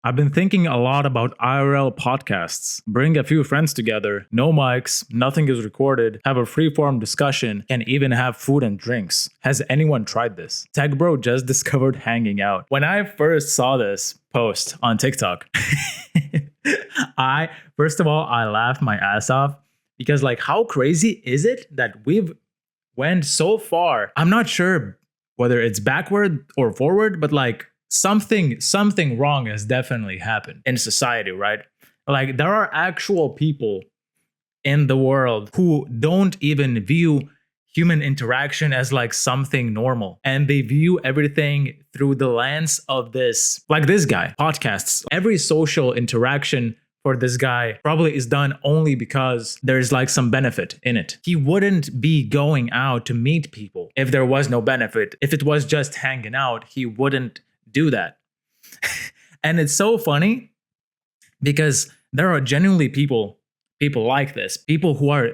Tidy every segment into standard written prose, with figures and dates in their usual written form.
I've been thinking a lot about IRL podcasts. Bring a few friends together, no mics, nothing is recorded, have a free-form discussion, and even have food and drinks. Has anyone tried this? Tech Bro just discovered hanging out. When I first saw this post on TikTok, I first of all I laughed my ass off because like how crazy is it that we've went so far? I'm not sure whether it's backward or forward, but like something wrong has definitely happened in society, right? Like there are actual people in the world who don't even view human interaction as like something normal, and they view everything through the lens of this, like this guy podcasts. Every social interaction for this guy probably is done only because there's like some benefit in it. He wouldn't be going out to meet people if there was no benefit. If it was just hanging out, he wouldn't do that. And it's so funny because there are genuinely people like this, people who are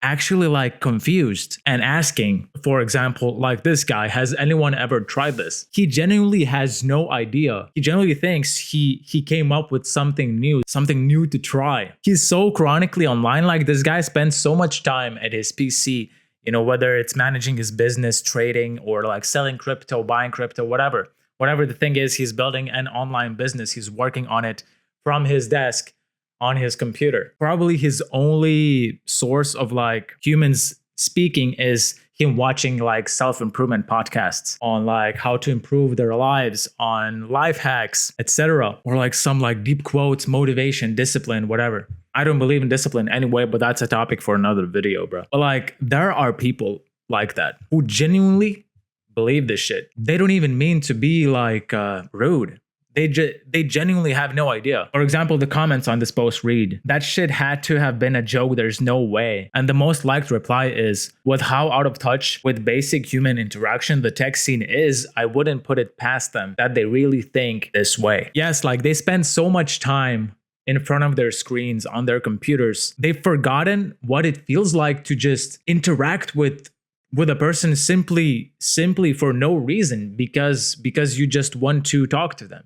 actually like confused and asking, for example, like this guy, has anyone ever tried this? He genuinely has no idea. He genuinely thinks he came up with something new to try. He's so chronically online. Like this guy spends so much time at his PC, whether it's managing his business, trading, or like selling crypto, buying crypto, whatever the thing is. He's building an online business. He's working on it from his desk on his computer. Probably his only source of like humans speaking is him watching like self-improvement podcasts on like how to improve their lives, on life hacks, etc. Or like some like deep quotes, motivation, discipline, whatever. I don't believe in discipline anyway, but that's a topic for another video, bro. But like there are people like that who genuinely believe this shit. They don't even mean to be like rude. They genuinely have no idea. For example, the comments on this post read, "That shit had to have been a joke, there's no way." And the most liked reply is, "With how out of touch with basic human interaction the tech scene is, I wouldn't put it past them that they really think this way." Yes, like they spend so much time in front of their screens on their computers, they've forgotten what it feels like to just interact with a person simply for no reason, because you just want to talk to them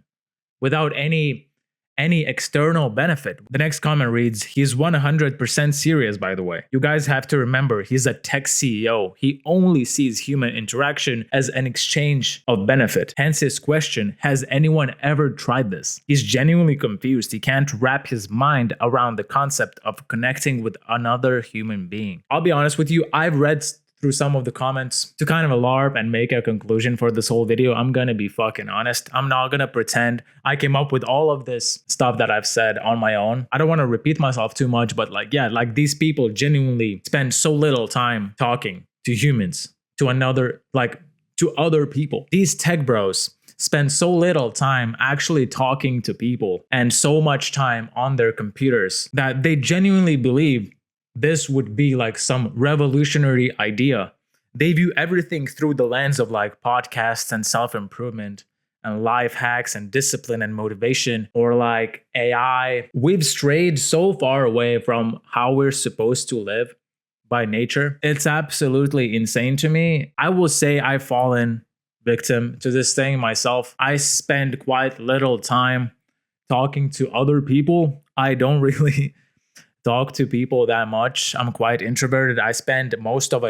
without any external benefit. The next comment reads, "He's 100% serious, by the way. You guys have to remember, he's a tech CEO. He only sees human interaction as an exchange of benefit. Hence his question, has anyone ever tried this?" He's genuinely confused. He can't wrap his mind around the concept of connecting with another human being. I'll be honest with you, I've read through some of the comments to kind of alarm and make a conclusion for this whole video. I'm gonna be fucking honest. I'm not gonna pretend I came up with all of this stuff that I've said on my own. I don't want to repeat myself too much, but like, yeah, like these people genuinely spend so little time talking to humans, to other people. These tech bros spend so little time actually talking to people and so much time on their computers that they genuinely believe this would be like some revolutionary idea. They view everything through the lens of like podcasts and self-improvement and life hacks and discipline and motivation, or like AI. We've strayed so far away from how we're supposed to live by nature. It's absolutely insane to me. I will say I've fallen victim to this thing myself. I spend quite little time talking to other people. I don't really talk to people that much. I'm quite introverted. I spend most of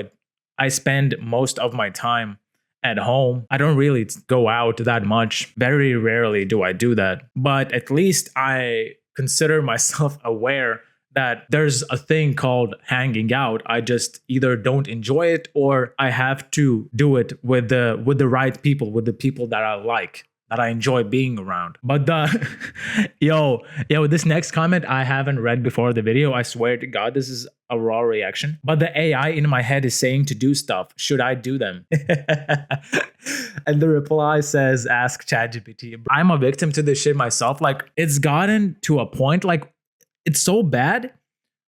my time at home. I don't really go out that much. Very rarely do I do that. But at least I consider myself aware that there's a thing called hanging out. I just either don't enjoy it, or I have to do it with the right people, with the people that I like, that I enjoy being around. But yo, this next comment I haven't read before the video. I swear to God, this is a raw reaction. "But the AI in my head is saying to do stuff. Should I do them?" And the reply says, "Ask ChatGPT." I'm a victim to this shit myself. Like it's gotten to a point, like it's so bad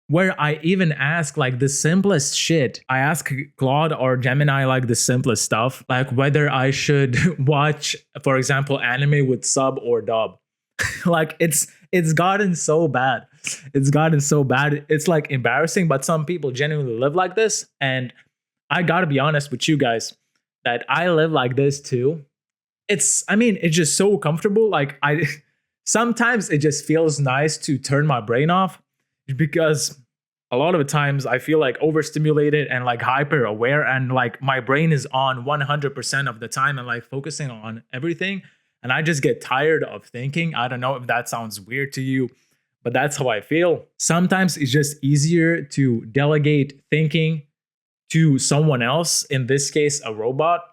where I even ask like the simplest shit. I ask Claude or Gemini like the simplest stuff, like whether I should watch, for example, anime with sub or dub. Like it's gotten so bad. It's gotten so bad. It's like embarrassing, but some people genuinely live like this. And I gotta be honest with you guys that I live like this too. It's just so comfortable. Like Sometimes it just feels nice to turn my brain off because a lot of the times I feel like overstimulated and like hyper aware, and like my brain is on 100% of the time and like focusing on everything. And I just get tired of thinking. I don't know if that sounds weird to you, but that's how I feel. Sometimes it's just easier to delegate thinking to someone else, in this case, a robot.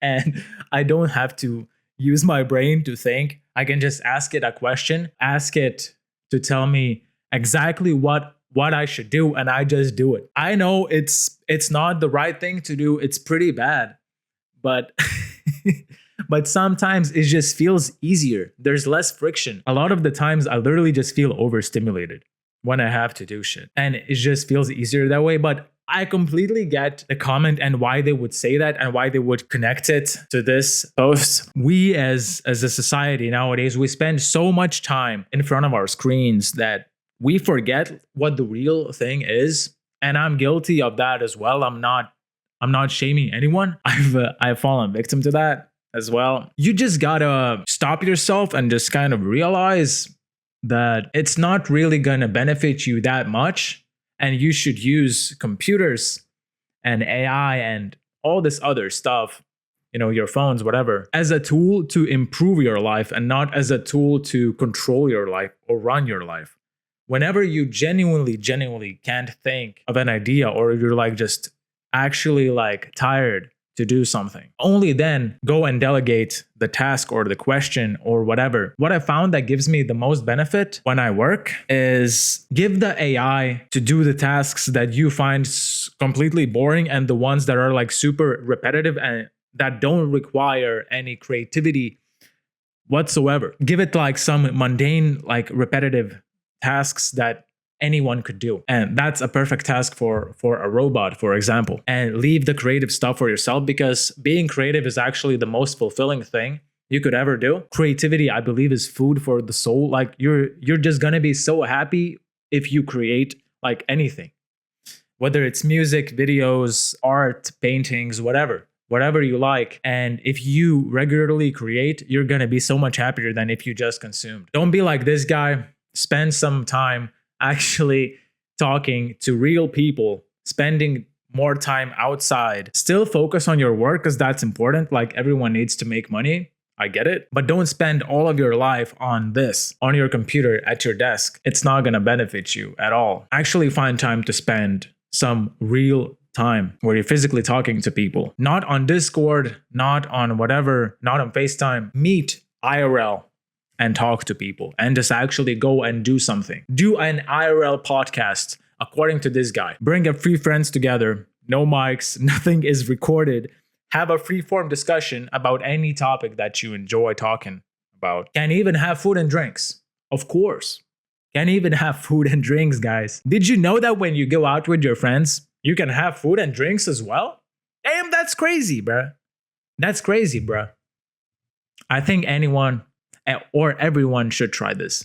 And I don't have to use my brain to think. I can just ask it a question, ask it to tell me exactly what I should do, and I just do it. I know it's not the right thing to do. It's pretty bad, but but sometimes it just feels easier. There's less friction. A lot of the times I literally just feel overstimulated when I have to do shit, and it just feels easier that way. But I completely get the comment and why they would say that and why they would connect it to this post. We as a society nowadays, we spend so much time in front of our screens that we forget what the real thing is. And I'm guilty of that as well. I'm not shaming anyone. I've fallen victim to that as well. You just gotta stop yourself and just kind of realize that it's not really gonna benefit you that much. And you should use computers and AI and all this other stuff, your phones, whatever, as a tool to improve your life and not as a tool to control your life or run your life. Whenever you genuinely can't think of an idea, or you're like just actually like tired to do something, only then go and delegate the task or the question or whatever. What I found that gives me the most benefit when I work is give the AI to do the tasks that you find completely boring and the ones that are like super repetitive and that don't require any creativity whatsoever. Give it like some mundane, like repetitive tasks that anyone could do. And that's a perfect task for a robot, for example. And leave the creative stuff for yourself, because being creative is actually the most fulfilling thing you could ever do. Creativity, I believe, is food for the soul. Like you're just gonna be so happy if you create like anything, whether it's music, videos, art, paintings, whatever you like. And if you regularly create, you're gonna be so much happier than if you just consumed. Don't be like this guy. Spend some time actually talking to real people, spending more time outside. Still focus on your work because that's important. Like everyone needs to make money. I get it. But don't spend all of your life on this, on your computer at your desk. It's not going to benefit you at all. Actually find time to spend some real time where you're physically talking to people. Not on Discord, not on whatever, not on FaceTime. Meet IRL and talk to people and just actually go and do something. Do an IRL podcast, according to this guy. Bring up 3 friends together, no mics, nothing is recorded. Have a free-form discussion about any topic that you enjoy talking about. Can even have food and drinks, of course. Can even have food and drinks, guys. Did you know that when you go out with your friends, you can have food and drinks as well? Damn, that's crazy, bruh. That's crazy, bruh. I think anyone or everyone should try this.